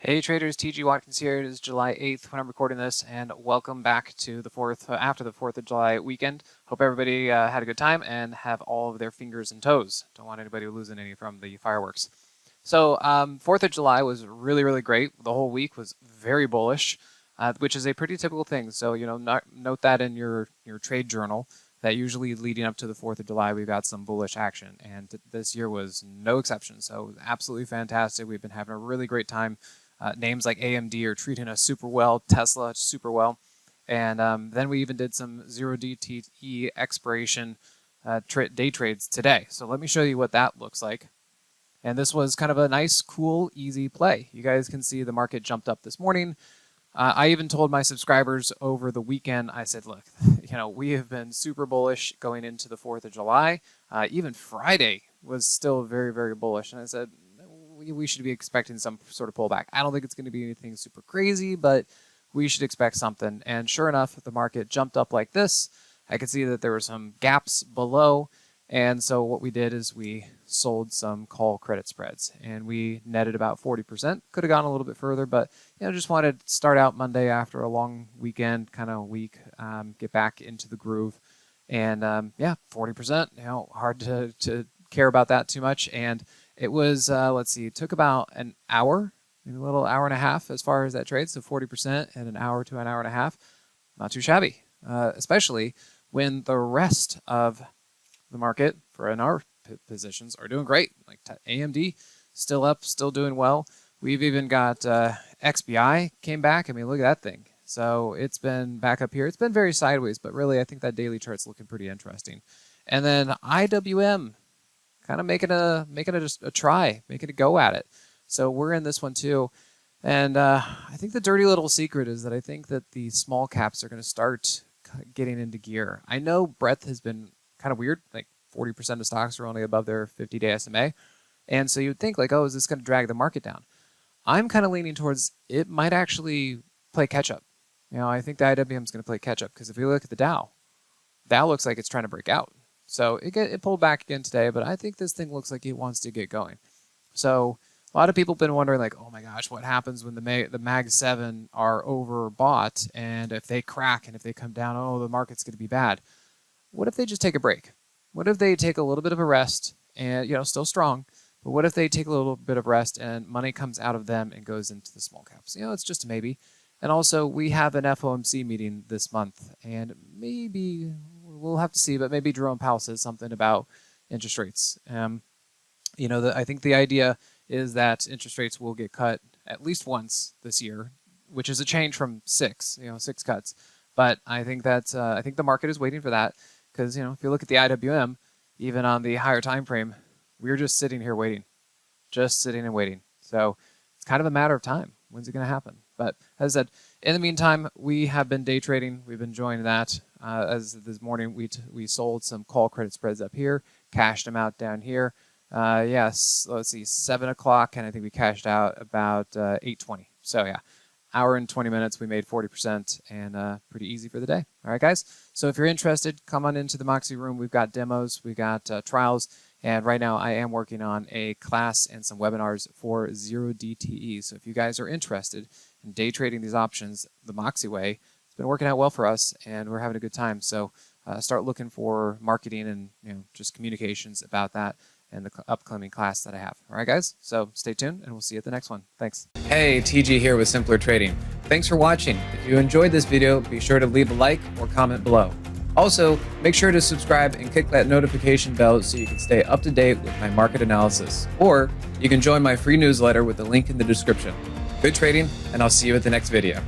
Hey traders, TG Watkins here. It is July 8th when I'm recording this, and welcome back to the after the 4th of July weekend. Hope everybody had a good time and have all of their fingers and toes. Don't want anybody losing any from the fireworks. So 4th of July was really great. The whole week was very bullish, which is a pretty typical thing. So note that in your trade journal. That usually leading up to the 4th of July, we've got some bullish action, and this year was no exception. So it was absolutely fantastic. We've been having a really great time. Names like AMD are treating us super well, Tesla super well, and then we even did some 0DTE expiration day trades today. So let me show you what that looks like. And this was kind of a nice, cool, easy play. You guys can see the market jumped up this morning. I even told my subscribers over the weekend, I said, look, we have been super bullish going into the 4th of July. Even Friday was still very bullish. And I said, we should be expecting some sort of pullback. I don't think it's going to be anything super crazy, but we should expect something. And sure enough, the market jumped up like this. I could see that there were some gaps below. And so what we did is we sold some call credit spreads, and we netted about 40%. Could have gone a little bit further, but just wanted to start out Monday after a long weekend, kind of week, get back into the groove. And yeah, 40%. Hard to care about that too much. And it was, let's see, it took about an hour, maybe a little hour and a half as far as that trade. So 40% in an hour to an hour and a half. Not too shabby, especially when the rest of the market for in our positions are doing great. Like AMD, still up, still doing well. We've even got XBI came back. I mean, look at that thing. So it's been back up here. It's been very sideways, but really I think that daily chart's looking pretty interesting. And then IWM, kind of making it just a try, making a go at it. So we're in this one too. And I think the dirty little secret is that I think that the small caps are going to start getting into gear. I know breadth has been kind of weird, like 40% of stocks are only above their 50-day SMA. And so you'd think like, oh, is this going to drag the market down? I'm kind of leaning towards it might actually play catch up. I think the IWM is going to play catch up because if you look at the Dow looks like it's trying to break out. So it pulled back again today, but I think this thing looks like it wants to get going. So a lot of people have been wondering, like, oh my gosh, what happens when the Mag 7 are overbought, and if they crack and if they come down, oh, the market's going to be bad. What if they just take a break? What if they take a little bit of a rest and, still strong, but what if they take a little bit of rest and money comes out of them and goes into the small caps? It's just a maybe. And also, we have an FOMC meeting this month, and maybe we'll have to see, but maybe Jerome Powell says something about interest rates. I think the idea is that interest rates will get cut at least once this year, which is a change from 6 cuts. But I think that's I think the market is waiting for that because if you look at the IWM, even on the higher time frame, we're just sitting here waiting, just sitting and waiting. So it's kind of a matter of time. When's it going to happen? But as I said, in the meantime, we have been day trading. We've been enjoying that. As this morning, we sold some call credit spreads up here, cashed them out down here. Yes, let's see, 7 o'clock, and I think we cashed out about 8:20. So yeah, hour and 20 minutes, we made 40%, and pretty easy for the day. All right, guys. So if you're interested, come on into the Moxie room. We've got demos, we've got trials. And right now, I am working on a class and some webinars for 0DTE. So if you guys are interested in day trading these options the Moxie way, it's been working out well for us, and we're having a good time. So start looking for marketing and just communications about that and the upcoming class that I have. All right, guys? So stay tuned, and we'll see you at the next one. Thanks. Hey, TG here with Simpler Trading. Thanks for watching. If you enjoyed this video, be sure to leave a like or comment below. Also, make sure to subscribe and click that notification bell so you can stay up to date with my market analysis. Or you can join my free newsletter with the link in the description. Good trading, and I'll see you at the next video.